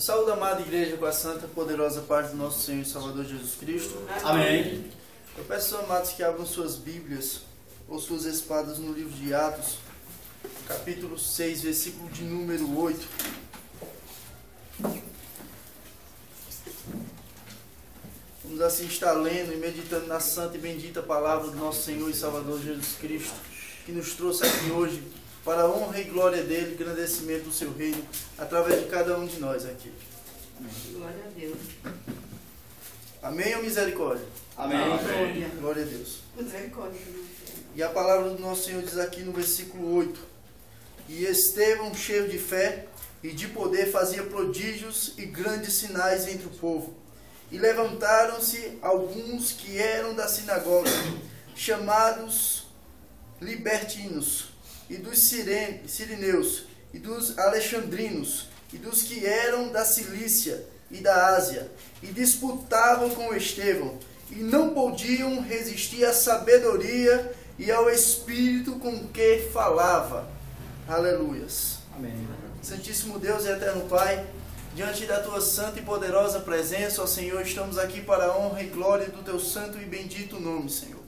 Eu saúdo a amada igreja com a santa e poderosa paz do nosso Senhor e Salvador Jesus Cristo. Amém. Eu peço, amados, que abram suas Bíblias ou suas espadas no livro de Atos, capítulo 6, versículo de número 8. Vamos assim estar lendo e meditando na santa e bendita palavra do nosso Senhor e Salvador Jesus Cristo, que nos trouxe aqui hoje para a honra e glória dele, engrandecimento do seu reino, através de cada um de nós aqui. Glória a Deus. Amém ou misericórdia? Amém. Glória. Glória a Deus. Misericórdia. E a palavra do nosso Senhor diz aqui no versículo 8: E Estevão, cheio de fé e de poder, fazia prodígios e grandes sinais entre o povo. E levantaram-se alguns que eram da sinagoga, chamados libertinos, e dos sirineus, e dos alexandrinos, e dos que eram da Cilícia e da Ásia, e disputavam com Estevão, e não podiam resistir à sabedoria e ao Espírito com que falava. Aleluias. Amém. Santíssimo Deus e eterno Pai, diante da Tua santa e poderosa presença, ó Senhor, estamos aqui para a honra e glória do Teu santo e bendito nome, Senhor.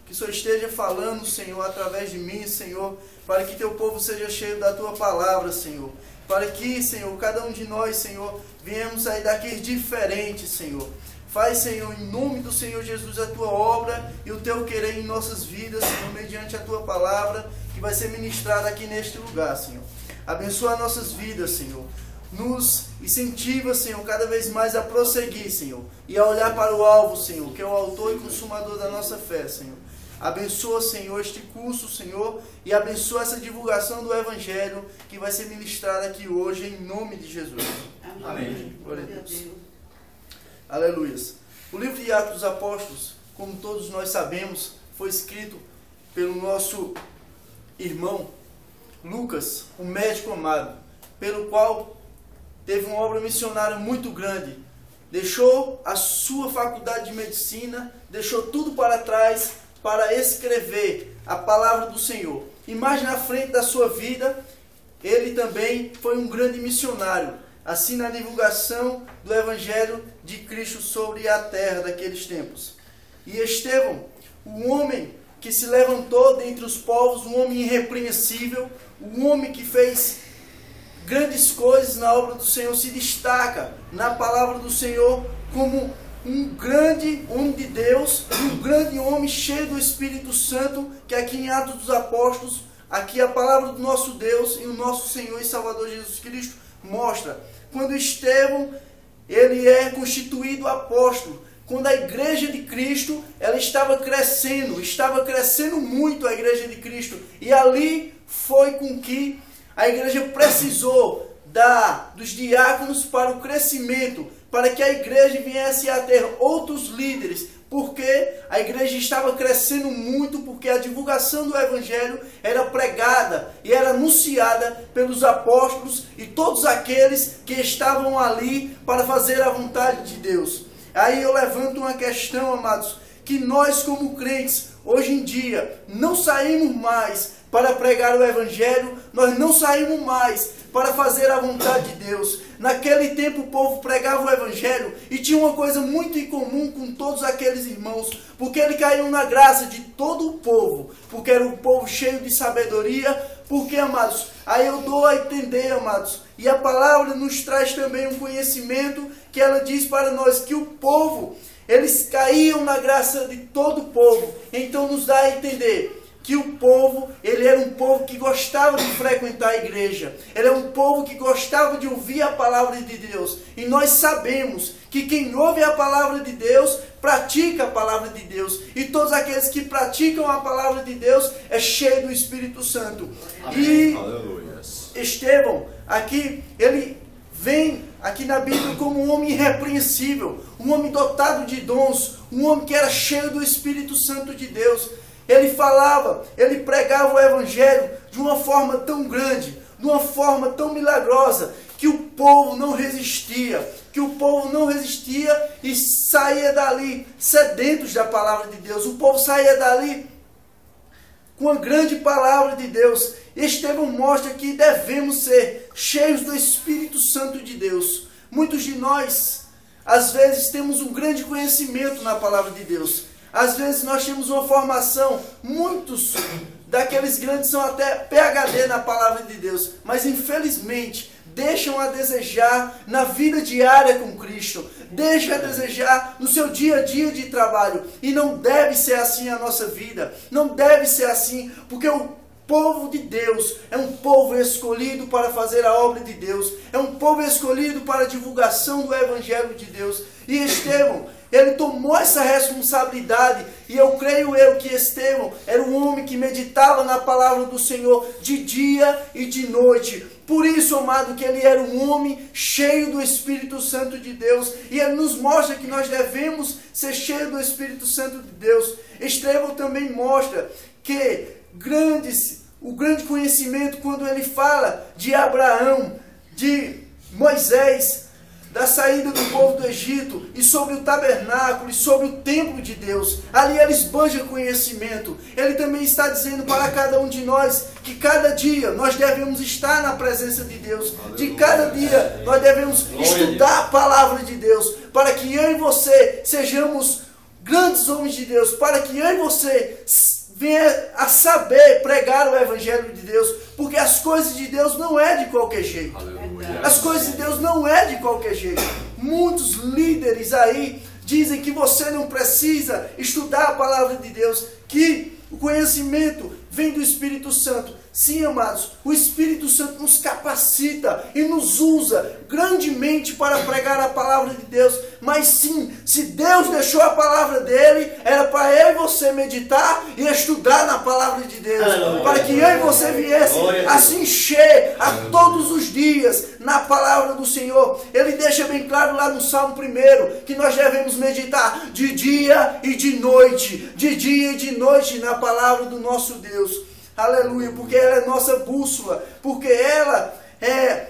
Que o Senhor esteja falando, Senhor, através de mim, Senhor, para que Teu povo seja cheio da Tua palavra, Senhor. Para que, Senhor, cada um de nós, Senhor, viemos sair daqui diferente, Senhor. Faz, Senhor, em nome do Senhor Jesus, a Tua obra e o Teu querer em nossas vidas, Senhor, mediante a Tua palavra, que vai ser ministrada aqui neste lugar, Senhor. Abençoa nossas vidas, Senhor. Nos incentiva, Senhor, cada vez mais a prosseguir, Senhor, e a olhar para o alvo, Senhor, que é o autor e consumador da nossa fé, Senhor. Abençoa, Senhor, este curso, Senhor, e abençoa essa divulgação do Evangelho que vai ser ministrada aqui hoje, em nome de Jesus. Amém. Glória a Deus. Aleluias. O livro de Atos dos Apóstolos, como todos nós sabemos, foi escrito pelo nosso irmão Lucas, o médico amado, pelo qual teve uma obra missionária muito grande. Deixou a sua faculdade de medicina, deixou tudo para trás para escrever a palavra do Senhor. E mais na frente da sua vida, ele também foi um grande missionário, assim na divulgação do Evangelho de Cristo sobre a terra daqueles tempos. E Estevão, o homem que se levantou dentre os povos, um homem irrepreensível, um homem que fez grandes coisas na obra do Senhor, se destaca na palavra do Senhor como um grande homem de Deus, um grande homem cheio do Espírito Santo, que aqui em Atos dos Apóstolos, aqui a palavra do nosso Deus e o nosso Senhor e Salvador Jesus Cristo mostra. Quando Estevão, ele é constituído apóstolo, quando a igreja de Cristo, ela estava crescendo muito a igreja de Cristo, e ali foi com que a igreja precisou dos diáconos para o crescimento, para que a igreja viesse a ter outros líderes, porque a igreja estava crescendo muito, porque a divulgação do Evangelho era pregada e era anunciada pelos apóstolos e todos aqueles que estavam ali para fazer a vontade de Deus. Aí eu levanto uma questão, amados, que nós como crentes, hoje em dia, não saímos mais para pregar o Evangelho, nós não saímos mais para fazer a vontade de Deus. Naquele tempo o povo pregava o Evangelho e tinha uma coisa muito em comum com todos aqueles irmãos, porque eles caíam na graça de todo o povo, porque era um povo cheio de sabedoria, porque, amados, aí eu dou a entender, amados, e a palavra nos traz também um conhecimento que ela diz para nós que o povo, eles caíam na graça de todo o povo, então nos dá a entender que o povo, ele era um povo que gostava de frequentar a igreja. Ele é um povo que gostava de ouvir a palavra de Deus. E nós sabemos que quem ouve a palavra de Deus, pratica a palavra de Deus. E todos aqueles que praticam a palavra de Deus, é cheio do Espírito Santo. Amém. E Aleluia. Estevão, aqui, ele vem aqui na Bíblia como um homem irrepreensível, um homem dotado de dons, um homem que era cheio do Espírito Santo de Deus. Ele falava, ele pregava o Evangelho de uma forma tão grande, de uma forma tão milagrosa, que o povo não resistia, e saía dali sedentos da palavra de Deus. O povo saía dali com a grande palavra de Deus. Estevão mostra que devemos ser cheios do Espírito Santo de Deus, muitos de nós, às vezes, temos um grande conhecimento na palavra de Deus. Às vezes nós temos uma formação, muitos daqueles grandes são até PhD na palavra de Deus, mas infelizmente deixam a desejar na vida diária com Cristo, deixam a desejar no seu dia a dia de trabalho, e não deve ser assim a nossa vida, não deve ser assim, porque o povo de Deus é um povo escolhido para fazer a obra de Deus, é um povo escolhido para a divulgação do Evangelho de Deus. E Estevão, ele tomou essa responsabilidade, e eu creio que Estevão era um homem que meditava na palavra do Senhor de dia e de noite. Por isso, amado, que ele era um homem cheio do Espírito Santo de Deus, e ele nos mostra que nós devemos ser cheios do Espírito Santo de Deus. Estevão também mostra que o grande conhecimento, quando ele fala de Abraão, de Moisés, da saída do povo do Egito, e sobre o tabernáculo, e sobre o templo de Deus, ali ele esbanja conhecimento. Ele também está dizendo para cada um de nós, que cada dia nós devemos estar na presença de Deus, de cada dia nós devemos estudar a palavra de Deus, para que eu e você sejamos grandes homens de Deus, para que eu e você venha a saber pregar o Evangelho de Deus, porque as coisas de Deus não é de qualquer jeito. As coisas de Deus não é de qualquer jeito. Muitos líderes aí dizem que você não precisa estudar a palavra de Deus, que o conhecimento vem do Espírito Santo. Sim, amados, o Espírito Santo nos capacita e nos usa grandemente para pregar a palavra de Deus. Mas sim, se Deus deixou a palavra dele, era para eu e você meditar e estudar na palavra de Deus. Para que eu e você viesse a se encher a todos os dias na palavra do Senhor. Ele deixa bem claro lá no Salmo 1 que nós devemos meditar de dia e de noite na palavra do nosso Deus. Aleluia, porque ela é nossa bússola, porque ela é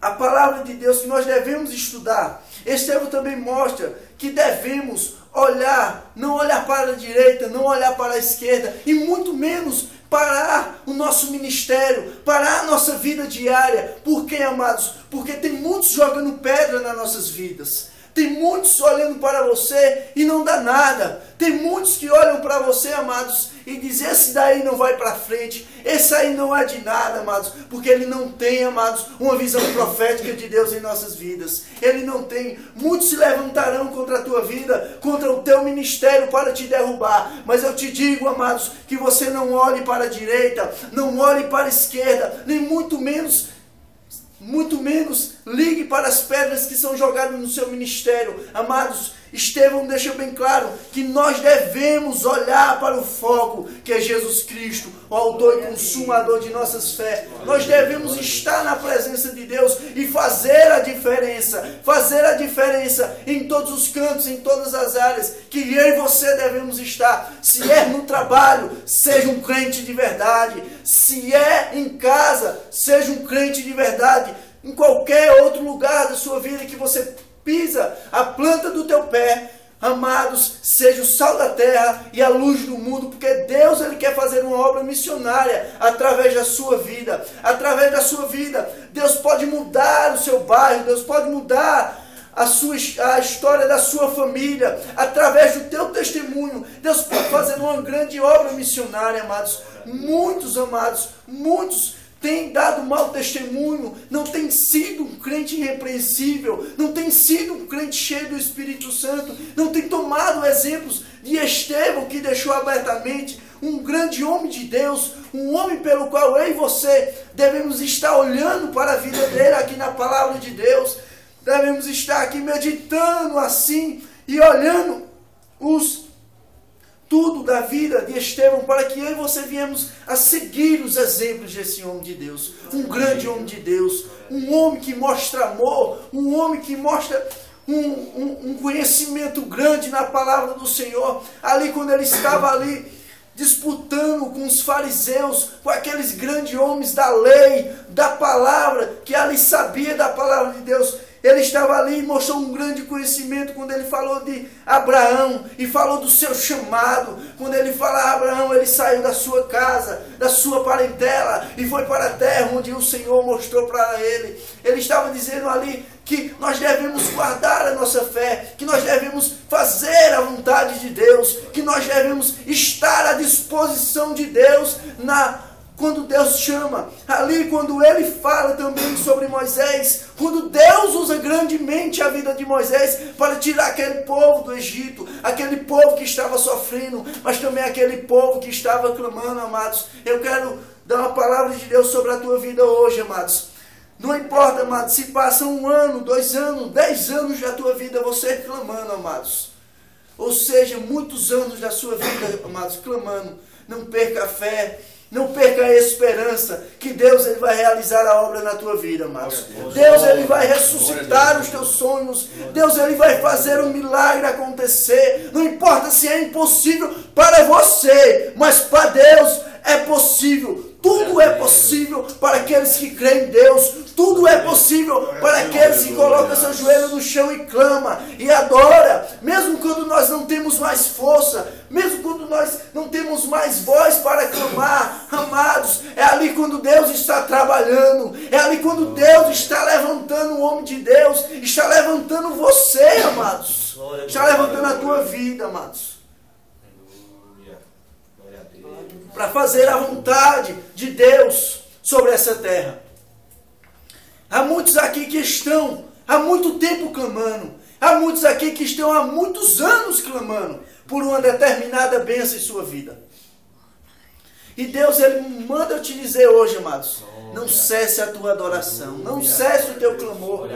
a palavra de Deus que nós devemos estudar. Estevão também mostra que devemos olhar, não olhar para a direita, não olhar para a esquerda, e muito menos parar o nosso ministério, parar a nossa vida diária. Por quê, amados? Porque tem muitos jogando pedra nas nossas vidas. Tem muitos olhando para você e não dá nada. Tem muitos que olham para você, amados, e dizem: esse daí não vai para frente, esse aí não é de nada, amados, porque ele não tem, amados, uma visão profética de Deus em nossas vidas. Ele não tem. Muitos se levantarão contra a tua vida, contra o teu ministério, para te derrubar. Mas eu te digo, amados, que você não olhe para a direita, não olhe para a esquerda, nem muito menos ligue para as pedras que são jogadas no seu ministério. Amados, Estevão deixa bem claro que nós devemos olhar para o foco, que é Jesus Cristo, o autor e consumador de nossas fé. Nós devemos estar na presença de Deus e fazer a diferença em todos os cantos, em todas as áreas que eu e você devemos estar. Se é no trabalho, seja um crente de verdade. Se é em casa, seja um crente de verdade. Em qualquer outro lugar da sua vida que você pisa a planta do teu pé, amados, seja o sal da terra e a luz do mundo, porque Deus, Ele quer fazer uma obra missionária através da sua vida. Através da sua vida, Deus pode mudar o seu bairro, Deus pode mudar a história da sua família. Através do teu testemunho, Deus pode fazer uma grande obra missionária, amados. Muitos tem dado mau testemunho, não tem sido um crente irrepreensível, não tem sido um crente cheio do Espírito Santo, não tem tomado exemplos de Estevão, que deixou abertamente um grande homem de Deus, um homem pelo qual eu e você devemos estar olhando para a vida dele aqui na palavra de Deus. Devemos estar aqui meditando assim e olhando tudo da vida de Estevão, para que eu e você viemos a seguir os exemplos desse homem de Deus. Um grande homem de Deus, um homem que mostra amor, um homem que mostra um conhecimento grande na palavra do Senhor. Ali, quando ele estava ali disputando com os fariseus, com aqueles grandes homens da lei, da palavra, que ali sabia da palavra de Deus, Ele estava ali e mostrou um grande conhecimento quando ele falou de Abraão e falou do seu chamado. Quando ele fala a Abraão, ele saiu da sua casa, da sua parentela e foi para a terra onde o Senhor mostrou para ele. Ele estava dizendo ali que nós devemos guardar a nossa fé, que nós devemos fazer a vontade de Deus, que nós devemos estar à disposição de Deus quando Deus chama. Ali quando ele fala também sobre Moisés, quando Deus usa grandemente a vida de Moisés para tirar aquele povo do Egito, aquele povo que estava sofrendo, mas também aquele povo que estava clamando, amados. Eu quero dar uma palavra de Deus sobre a tua vida hoje, amados. Não importa, amados, se passa 1 ano, 2 anos, 10 anos da tua vida você clamando, amados. Ou seja, muitos anos da sua vida, amados, clamando. Não perca a fé. Não perca a esperança que Deus ele vai realizar a obra na tua vida, amados. Deus ele vai ressuscitar os teus sonhos. Deus ele vai fazer um milagre acontecer. Não importa se é impossível para você, mas para Deus é possível. Tudo é possível para aqueles que creem em Deus. Tudo é possível para aqueles que colocam seu joelho no chão e clama e adora. Mesmo quando nós não temos mais força, mesmo quando nós não temos mais voz para clamar, amados, é ali quando Deus está trabalhando. É ali quando Deus está levantando o homem de Deus. Está levantando você, amados. Está levantando a tua vida, amados. Para fazer a vontade de Deus sobre essa terra. Há muitos aqui que estão há muito tempo clamando. Há muitos aqui que estão há muitos anos clamando por uma determinada bênção em sua vida. E Deus ele manda eu te dizer hoje, amados, não cesse a tua adoração, não cesse o teu clamor,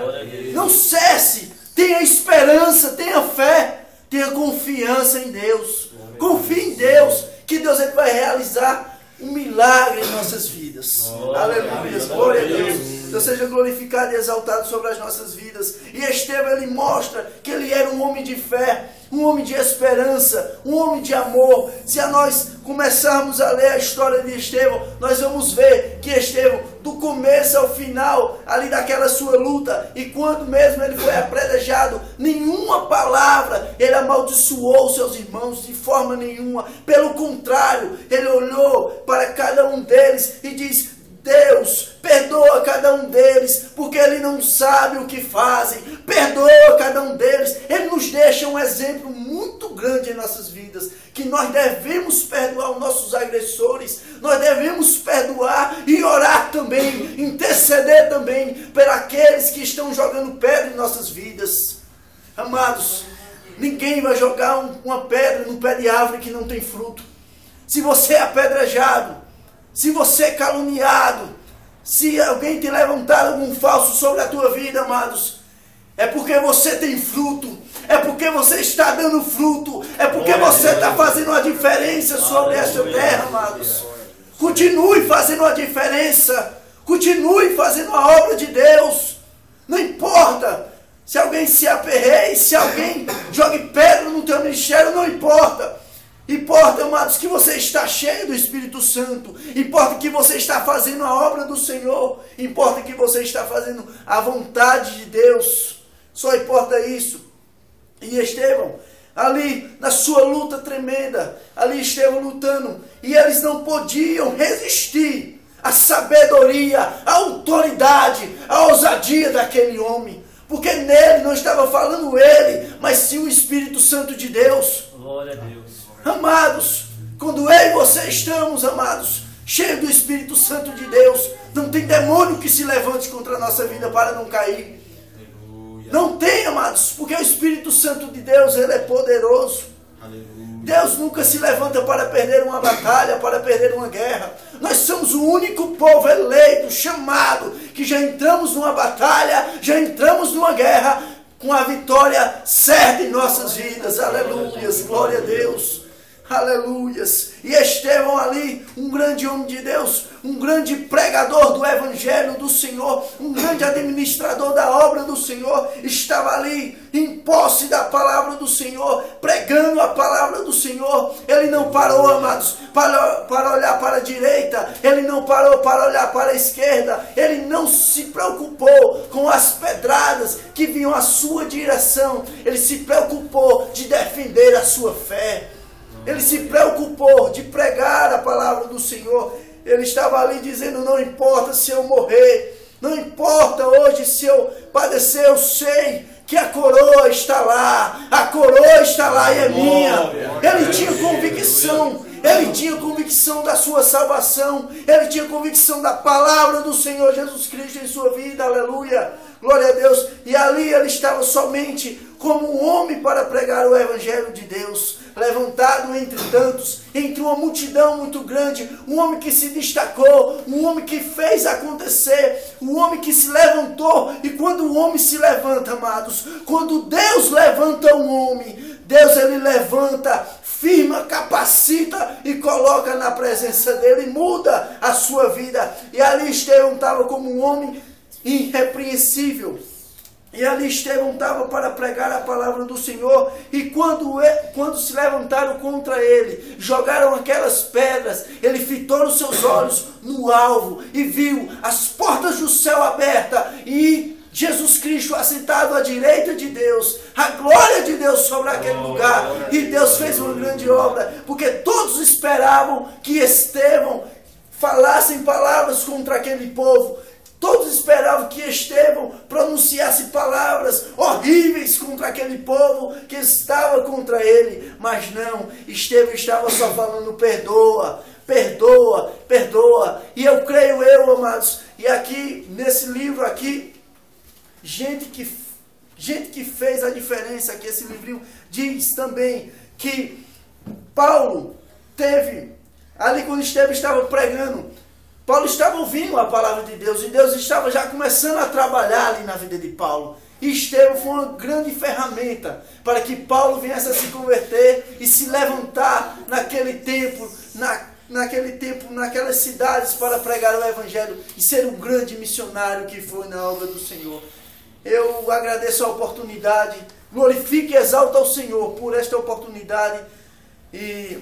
não cesse, tenha esperança, tenha fé, tenha confiança em Deus, confie em Deus, que Deus ele vai realizar um milagre em nossas vidas. Aleluia, glória a Deus. Deus seja glorificado e exaltado sobre as nossas vidas. E Estevão ele mostra que ele era um homem de fé, um homem de esperança, um homem de amor. Se nós começarmos a ler a história de Estevão, nós vamos ver que Estevão, do começo ao final, ali daquela sua luta, e quando mesmo ele foi apredejado, nenhuma palavra ele amaldiçoou seus irmãos de forma nenhuma. Pelo contrário, ele olhou para cada um deles e diz: Deus, perdoa cada um deles, porque ele não sabe o que fazem. Perdoa cada um deles. Ele nos deixa um exemplo muito grande em nossas vidas, que nós devemos perdoar os nossos agressores, nós devemos perdoar e orar também, interceder também por aqueles que estão jogando pedra em nossas vidas. Amados, ninguém vai jogar uma pedra no pé de árvore que não tem fruto. Se você é apedrejado, se você é caluniado, se alguém te levantar algum falso sobre a tua vida, amados, é porque você tem fruto, é porque você está dando fruto, é porque você está fazendo uma diferença sobre esta terra, amados. Continue fazendo a diferença, continue fazendo a obra de Deus. Não importa se alguém se aperreie, se alguém jogue pedra no teu ministério, não importa. Importa, amados, que você está cheio do Espírito Santo. Importa que você está fazendo a obra do Senhor. Importa que você está fazendo a vontade de Deus. Só importa isso. E Estevão, ali na sua luta tremenda, ali Estevão lutando, e eles não podiam resistir à sabedoria, à autoridade, à ousadia daquele homem. Porque nele não estava falando ele, mas sim o Espírito Santo de Deus. Glória a Deus. Amados, quando eu e você estamos, amados, cheios do Espírito Santo de Deus, não tem demônio que se levante contra a nossa vida para não cair. Aleluia. Não tem, amados, porque o Espírito Santo de Deus, ele é poderoso. Aleluia. Deus nunca se levanta para perder uma batalha, para perder uma guerra. Nós somos o único povo eleito, chamado, que já entramos numa batalha, já entramos numa guerra, com a vitória certa em nossas vidas. Aleluia, glória a Deus. Aleluias. E Estevão ali, um grande homem de Deus, um grande pregador do Evangelho do Senhor, um grande administrador da obra do Senhor, estava ali em posse da palavra do Senhor, pregando a palavra do Senhor. Ele não parou, amados, para olhar para a direita, ele não parou para olhar para a esquerda, ele não se preocupou com as pedradas que vinham à sua direção, ele se preocupou de defender a sua fé. Ele se preocupou de pregar a palavra do Senhor. Ele estava ali dizendo, não importa se eu morrer, não importa hoje se eu padecer, eu sei que a coroa está lá, a coroa está lá e é minha. Ele tinha convicção, ele tinha convicção da sua salvação, ele tinha convicção da palavra do Senhor Jesus Cristo em sua vida, aleluia, glória a Deus. E ali ele estava somente como um homem para pregar o Evangelho de Deus, levantado entre tantos, entre uma multidão muito grande, um homem que se destacou, um homem que fez acontecer, um homem que se levantou. E quando o homem se levanta, amados, quando Deus levanta um homem, Deus ele levanta, firma, capacita e coloca na presença dele e muda a sua vida. E ali Estevão estava como um homem irrepreensível. E ali Estevão estava para pregar a palavra do Senhor. E quando se levantaram contra ele, jogaram aquelas pedras, ele fitou os seus olhos no alvo e viu as portas do céu abertas e Jesus Cristo assentado à direita de Deus, a glória de Deus sobre aquele lugar. E Deus fez uma grande obra, porque todos esperavam que Estevão falasse palavras contra aquele povo. Todos esperavam que Estevão pronunciasse palavras horríveis contra aquele povo que estava contra ele. Mas não, Estevão estava só falando perdoa, perdoa, perdoa. E eu creio, amados, e aqui, nesse livro aqui, gente que fez a diferença, que esse livrinho diz também que Paulo teve, ali quando Estevão estava pregando, Paulo estava ouvindo a palavra de Deus e Deus estava já começando a trabalhar ali na vida de Paulo. E Estevão foi uma grande ferramenta para que Paulo viesse a se converter e se levantar naquele tempo, naquelas cidades para pregar o Evangelho e ser um grande missionário que foi na obra do Senhor. Eu agradeço a oportunidade, glorifico e exalto ao Senhor por esta oportunidade e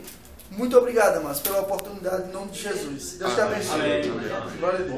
muito obrigado, amados, pela oportunidade em nome de Jesus. Deus te abençoe. Glória a Deus.